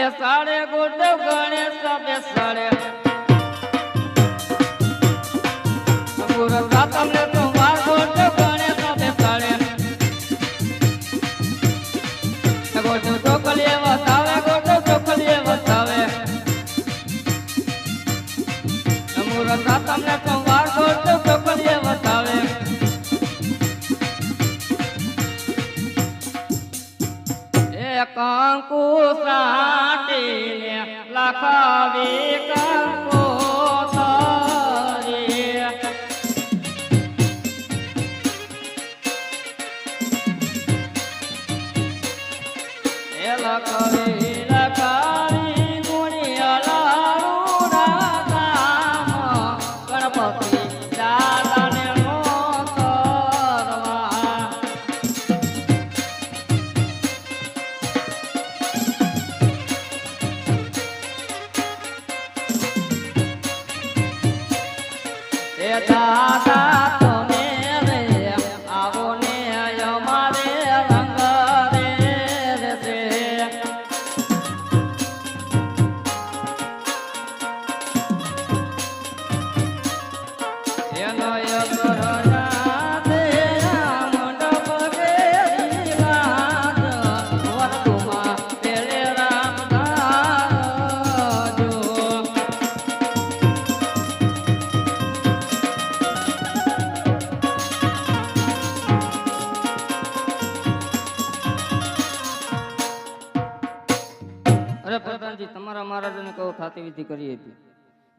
બેસાડે ગુરદેવ ગણેશ બેસાડે ગુરુ તમને તો વાર ગુરદેવ ગણેશ બેસાડે ગુરદેવ ચોકલીએ વસાવે ગુરદેવ ચોકલીએ વસાવે મુરત તમને તો વાર ગુરદેવ ચોકલીએ વસાવે કંકુ સાટીને લખાવી કંકુ તારી એ લખાવી લખાવી ગુણિયા રામ ગણપતિ દાદાને દાદા તમે રે આવો ને અમારે રંગ રે રે એનો યગરણા દે મંડપ કે દીવાત વર્તુમાં તેરે રામ દાજો પ્રધાનજી તમારા મહારાજને કહો થાતી વિધિ કરી હતી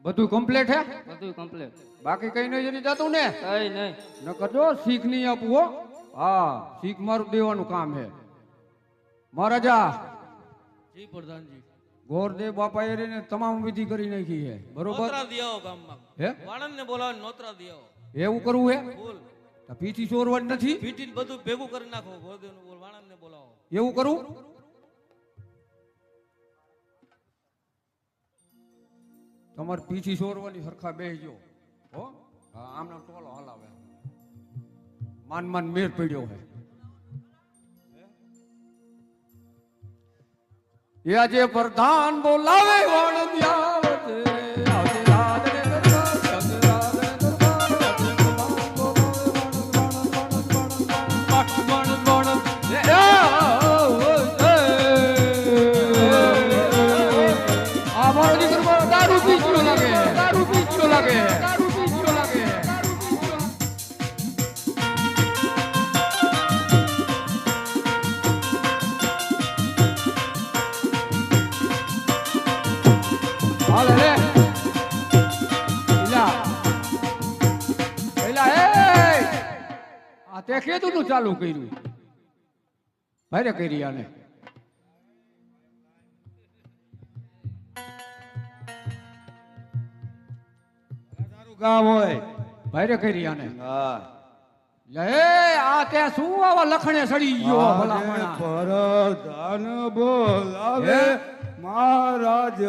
બધું કમ્પ્લીટ હે બધું કમ્પ્લીટ બાકી કઈ નહીં જતું ને કઈ નહીં ન કરજો શીખ નહીં આપવું હો હા શીખ મારું દેવાનું કામ હે મહારાજા જી પ્રધાનજી ગોરદેવ બાપા એને તમામ વિધિ કરી નાખી હે બરોબર નોતરા દિયાઓ ગામમાં હે વાણંદને બોલાવો નોતરા દિયાઓ એવું કરવું હે બોલ તો પીઠી ચોરવાની નથી પીટીને બધું ભેગું કરી નાખો ગોરદેવનું બોલ વાણંદને બોલાવો એવું કરું તમારે પીછી ચોરવાની સરખા બેસજો હો હા આમનો ટોલો હલાવે માન માન મેર પડ્યો હે એ આજે પ્રધાન બોલાવે વણદિયાવતે આજે રાજને દરબાર સદરાજને દરબાર આજે પ્રધાન બોલાવે આ મારો દીકરો દારૂ પીચ્યો લાગે દારૂ પીચ્યો લાગે દારૂ પીચ્યો લાગે હાલ રે ઇલા ઇલા એ આ તે કેતું નું ચાલુ કર્યું ભારે કરી આને કામ હોય ભારે કરી આને હા લે આ તે શું આવા લખણે સડી ગયો ભલા મણા પ્રધાન બોલાવે મહારાજ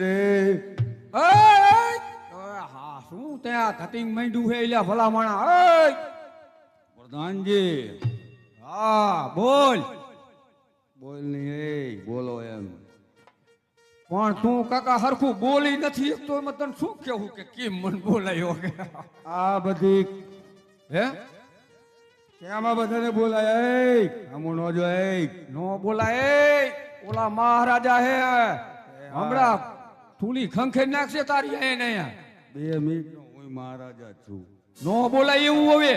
રે હા શું ત્યાં ધતિંગ માંડ્યું છે એલા ભલા મણા પ્રધાનજી હા બોલ બોલ નહીં બોલો એમ પણ તું કાકા હરખું બોલી નથી તો એમાં તને શું કેવું કે કેમ મન બોલાયો કે આ બધી હે કેમાં બધાને બોલાય આમું નો જો નો બોલાય ઓલા મહારાજા હે હમણાં થોડી ખંખે નાખશે તારી હે ને 2 મિનિટ નો હું મહારાજા છું નો બોલાય એવું હવે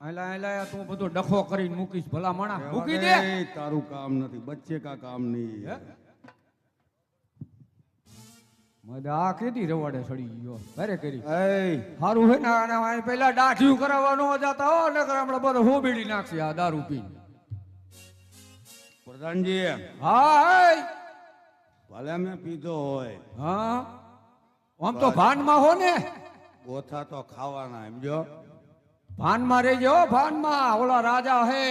આલા આલા તું બધો ડખો કરીને મૂકીશ ભલા માણા મૂકી દે તારું કામ નથી બચ્ચે કા કામ નહીં મજા આ કેદી રવાડે સડી ગયો ભારે કરી એ સારું હે ને આને પેલા દાઢિયું કરાવવાનો જતા હો ને હમણાં બધો હોબીડી નાખશે આ દારૂ પીને પ્રધાનજી હા ભલે મેં પીધો હોય હા આમ તો ભાનમાં હો ને ગોથા તો ખાવાના એમ જો ભાનમાં રહેજો ભાનમાં ઓલા રાજા હે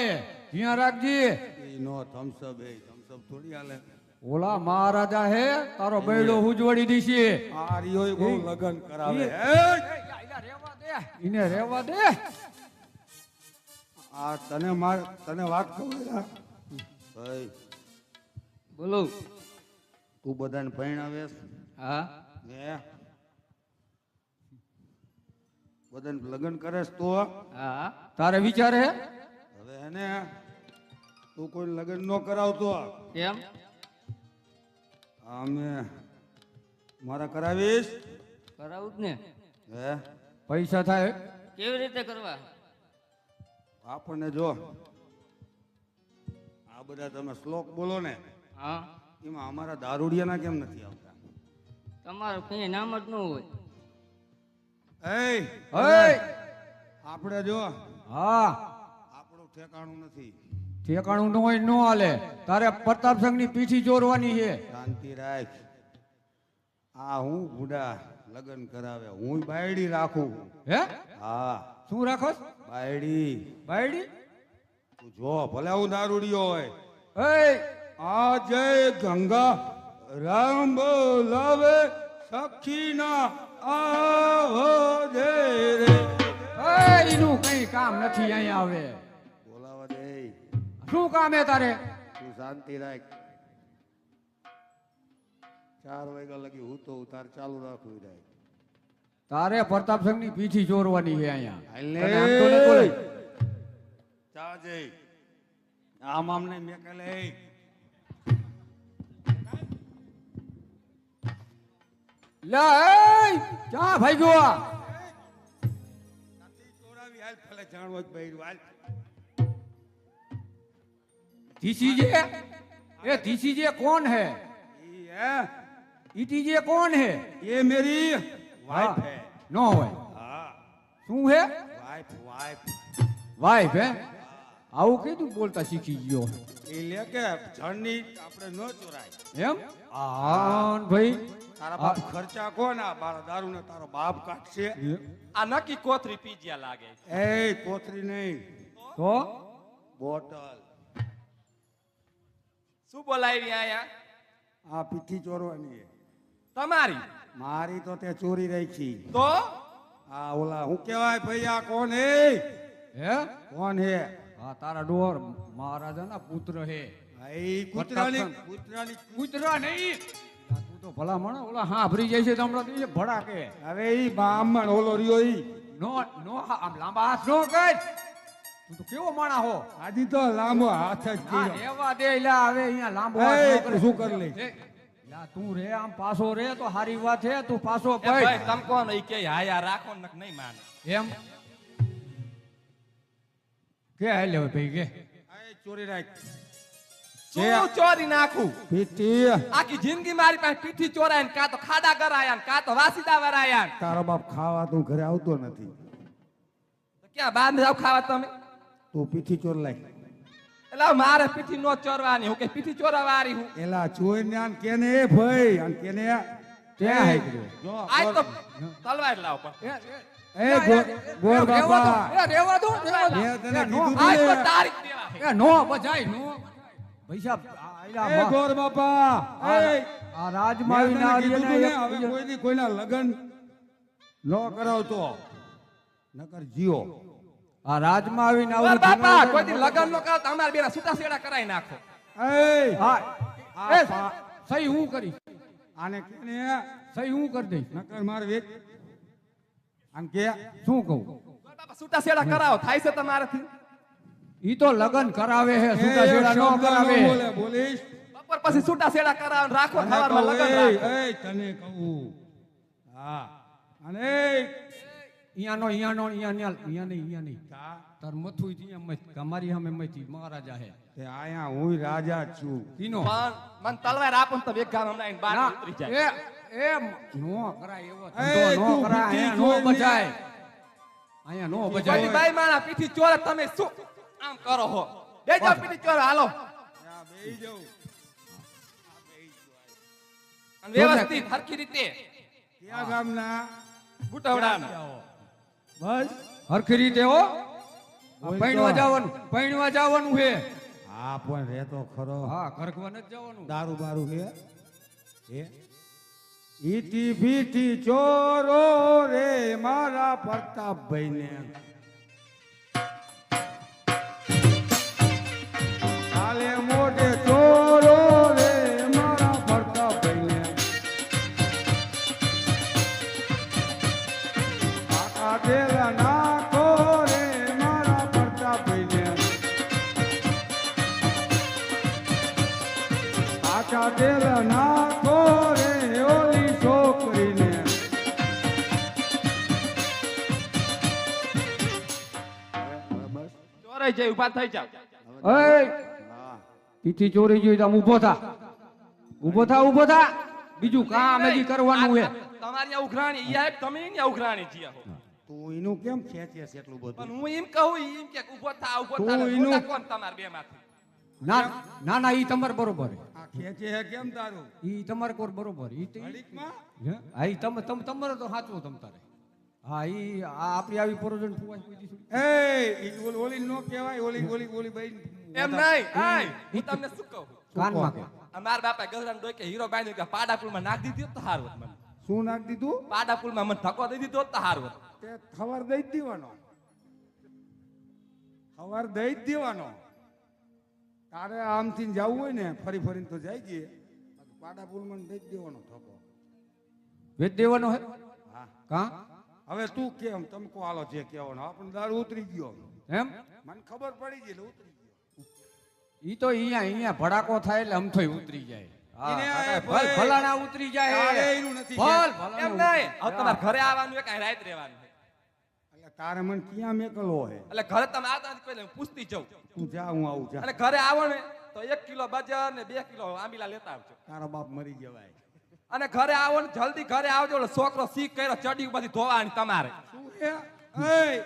ધ્યાન રાખજી નો થમ્સઅપ થોડી હાલે ઓલા મહારાજા હે તારો બૈડો ઉજવડી દીશે આ રીયો બહુ લગન કરાવે એને રેવા દે આ તને વાત કહું લા. ભાઈ બોલો. તું બધાને પરણાવે હા. હે બધાને લગ્ન કરેસ તો હા. તારે વિચાર હે હવે એને તું કોઈ લગ્ન ન કરાવતો કેમ? અમે મારા કરાવીશ કરાવું જ ને. હે પૈસા થાય કેવી રીતે કરવા? આપણને જો આ બધા તમે શ્લોક બોલો ને હા. એમાં અમારા દારૂડિયાના કેમ નથી આવતા? તમારું કઈ નામ જ ન હોય. એ આપણે જો હા આપણું ઠેકાણું નથી. ઠેકાણું ન હોય ન હાલે. તારે પ્રતાપ સંઘની પીઠી ચોરવાની છે. શાંતિ રાખ. આ હું બુડા લગ્ન કરાવે હું બાયડી રાખું. હે હા શું રાખોસ? બાયડી. બાયડી? તું જો ભલે હું દારૂડિયો હોય. એ આ જય ગંગા રામ બોલાવે સખીના આવો દે રે. એનું કઈ કામ નથી અહીંયા આવે. બોલાવા દે. શું કામ હે તારે? તું શાંતિ રાખ. 4 વાગ્યા લગી હું તો તાર ચાલુ રાખું રાખ. તારે પ્રતાપ સંઘની પીઠી ચોરવાની છે અહીંયા. હાલે. તને આમ તો નહીં બોલાય. ચા જઈ આમ આમને મેકલે. લે ક્યાં ભાઈ ગયો? ચોરાવી હાલ ભલે જાણવો જ બૈરું હાલ. ધીસીજે એ ધીસીજે કોણ है? ઈ હે ઈટીજે કોણ है? ये मेरी वाइफ है. નો હોય. हाँ શું હે? Wife wife. વાઈફ હે? આવું કીધું બોલતા શીખી ગયો એ લે કે જણની આપણે ન ચોરાય. એમ? હા ભાઈ તારા બાપ ખર્ચા કોણ આ બારા દારૂ ને તારો બાપ કાઢશે. આ નક્કી કોથરી પીજ્યા લાગે. એ કોથરી નહીં તો બોટલ. શું બોલાવી આયા? આ પીઠી ચોરવાની છે. તમારી મારી તો તે ચોરી રાખી. તો આ ઓલા હું કેવાય ભાઈ આ કોણ હે? હે? કોણ હે? હા તારા ડોર મહારાજાના પુત્ર હે. ભાઈ કૂતરાની કૂતરાની કૂતરા નહીં. તું તો ભલા મણ ઓલા હા ભરી જાય છે તો હમણાં તો એ ભડાકે. હવે ઈ બ્રાહ્મણ ઓલો રહ્યો ઈ. નો નો આમ લાંબા હાથ નો કર. તું તો કેવો માણા હો? આજી તો લાંબો હાથ જ હા કર્યો. રેવા દે લા હવે અહીંયા લાંબો હાથ એ ન કરે. તું શું કરી લે? લા તું રે આમ પાછો રે તો હારી વાત છે. તું પાછો એ ભાઈ ભાઈ તમ કોણ ઈ કે હાયા રાખો ને નહીં માને. એમ કે હાલે હવે ભાઈ કે આ ચોરી રાખ. શું ચોરી નાખું? પીઠી આખી જિંદગી મારી પાસે પીઠી ચોરાય ને કાં તો ખાડા કરાયા ને કાં તો વાસીદા વરાયા ને. તારો બાપ ખાવા તું ઘરે આવતો નથી. તો ક્યાં બહાર જાવ ખાવા તમે? તું પીઠી ચોર લાય. એટલે મારે પીઠી નો ચોરવાની હું કે પીઠી ચોરાવારી હું. એલા ચોર ને આન કેને એ ભાઈ આન કેને ક્યાં હાઈ કર્યો? જો આજ તો તલવાર લાવ પણ ગોર બાપા એ રેવા દો રેવા દો. મેં તને એ નો, કીધું આજ તો તું તારીખ દેવા છે. એ નો બજાય નો પૈસા એ ગોર બાપા એ આ રાજમાવી મેં તને કીધું તું ને, હવે ના કોઈની કોઈના લગન ન કરાવતો નકર જીઓ. આ રાજમાવી ના ઓર બાપા કોઈ દી લગન નો કરો તો અમાર બેના છૂટા છેડા કરાઈ નાખો. એ હા આ એ પા- સહી હું કરી આને કેને સહી હું કરી દઈશ નકર માર વેચ આન કે શું કહું? ઓર બાપા છૂટા છેડા કરાવો થાય છે તમારાથી? ઈ તો લગન કરાવે હે એ છૂટા છેડા નો શબ્દ કરાવે. ન બોલે બોલીશ. બપોર પછી છૂટા છેડા કરાવો ને રાખો તને થવારમાં કહું, લગન રાખો. એ તને કહું હા અને ઈયાનો ઈયા નહીં તા તાર મથું અહીંયા મત અમારી સામે મતી મહારાજા હે તે આયા હું રાજા જ છું. ઈનો પણ મન તલવાર આપો ને તો એક ગામ હમણાં આઈને બહાર ના, ઉતરી જાય. એ નો કરાય એવો એ ધંધો નો તું કરાય પીઠી અહીંયા નો જોઈને- બજાય અહીંયા નો કોઈ બજાય દી બાઈ માણા પીઠી ચોરે તમે શું આમ કરો હો? બેજો પીઠી ચોરે હાલો. આ બેહી જાઉં. અને વ્યવસ્થિત હરખી રીતે ક્યાં ગામના? ગુટવડાના. બસ હરખી રીતે હો બોલ તો. પૈણવા જવાનું છે હા પણ રહેતો ખરો. હા ઘરકવા નથી જવાનું દારૂ બારૂ હે ઈટી ભીટી ચોરો રે મારા પ્રતાપભાઈ ને મોઢે ચોરો રે મારા ફરતા ભાઈને આખા તેલ નાખો રે મારા ફરતા ભાઈને આખા તેલ નાખો રે ઓલી છોકરીને બસ ચોરાઈ જાય ઊભા થઈ જાવ એ હા પીઠી ચોરી જોઈ તો આમ ઊભો થા ઊભો થા ઊભો થા બીજું કામ હજી કરવાનું હે તમારી આ ઉઘરાણી ઈ આ તમે ને ઉઘરાણી જીયા હો તું એનું કેમ ખેંચે છે એટલું બધું પણ હું એમ કહું એમ કે ઊભો થા તું ને એનું- બોલા કોણ તમાર બે માંથી ના ના ના ઈ તમારે બરોબર હે. આ ખેંચે છે કેમ તારું ઈ તમારે કોર બરોબર ઈ તો ઘડીકમાં હે? હા ઈ તમારે તો સાચું તમ તારે હા ઈ આ આપણી આવી પરોજન ફુવાય કોઈ દી એ ઓલી નો કહેવાય ઓલી ઓલી ઓલી બાઈ એમ નહીં આય હું તમને શું કહું કાનમાં કે અમાર બાપા ગલરાન ડોય કે હીરો બાઈ કે પાડાપુલમાં નાખ દીધી હોત તો હારું હોત મને શું નાખ દીધું પાડાપુલમાં મને ધક્કો દઈ દીધો હોત તો હારું હોત તે ખબર દઈ જ દેવાનો ખબર દઈ જ દેવાનો તારે આમથી જવું હોય ને ફરી ફરીને તો જાય ગયે પાડા પુલમાં દઈ જ દેવાનો થકો વેચ દેવાનો હે હા કા હવે તું કેમ તમકો હાલો જે કહેવાનો આપણને દારૂ ઉતરી ગયો એમ મને ખબર પડી ગઈ એટલે ઉતરી ગયો ઈ તો અહીંયા ભડાકો થાય એટલે અમથોય ઉતરી જાય હા, એને કાકા, એ ભલ ભાઈ, ફલાણા ઉતરી જાય તારે એનું નથી ભલ એમ ફલાણા નહીં હવે તમારે ઘરે આવવાનું હોય કાંઈ રાત રહેવાનું હોય. એટલે તારે મને ક્યાં મેકલો હે એટલે ઘરે તમે આવતા નથી પહેલા હું પૂછતી જાઉં તું જા હું આવું જા અને ઘરે આવો ને તો 1 કિલો બજર ને 2 કિલો આંબીલા લેતા આવજો તારા બાપ મરી જવાય અને ઘરે આવો ને જલ્દી ઘરે આવજો એટલે છોકરો શીખ કર્યો ચડી ઉપરથી ધોવાની તમારે શું હે એ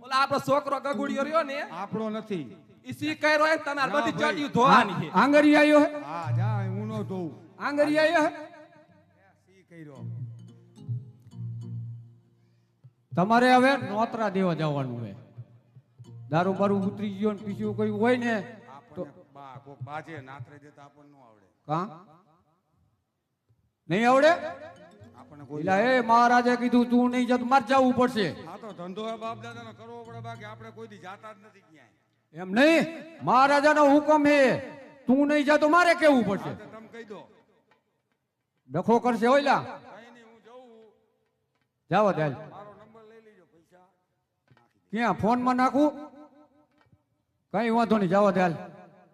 ઓલા આપણો છોકરો ગગુડિયો રહ્યો ને આપણો નથી ઈ શીખ કર્યો હોય ને તમારે ના બધી ભાઈ. ચડી ધોવાની છે આંગરી આવ્યો હે હા જા હું નો ધોઉં આંગરી આવ્યો હે સી કર્યો તમારે હવે નોતરા દેવા જવાનું હે દારૂ બારૂ ઉતરી ગયો ને પીછું કોઈ હોય ને તો આપણને બા કોક બાજે નાતરે દેતા આપણને નો આવડે કા નહીં આવડે આપણને કોઈ એલા એ મહારાજે કીધું તું નહીં જતો માર જવું પડશે આ તો ધંધો હે બાપ દાદાનો કરવો પડે બાકી આપણે કોઈ દી જાતા જ નથી ક્યાંય એમ નહીં મહારાજાનો હુકમ હે તું નહીં જા તો મારે કેવું પડશે તો તમે કહી દો ડખો કરશે ઓયલા કઈ નહીં હું જઉં જાવો દે મારો નંબર લઈ લેજો પૈસા ક્યાં ફોનમાં નાખું કઈ વાંધો નહીં જાવો દે હાલ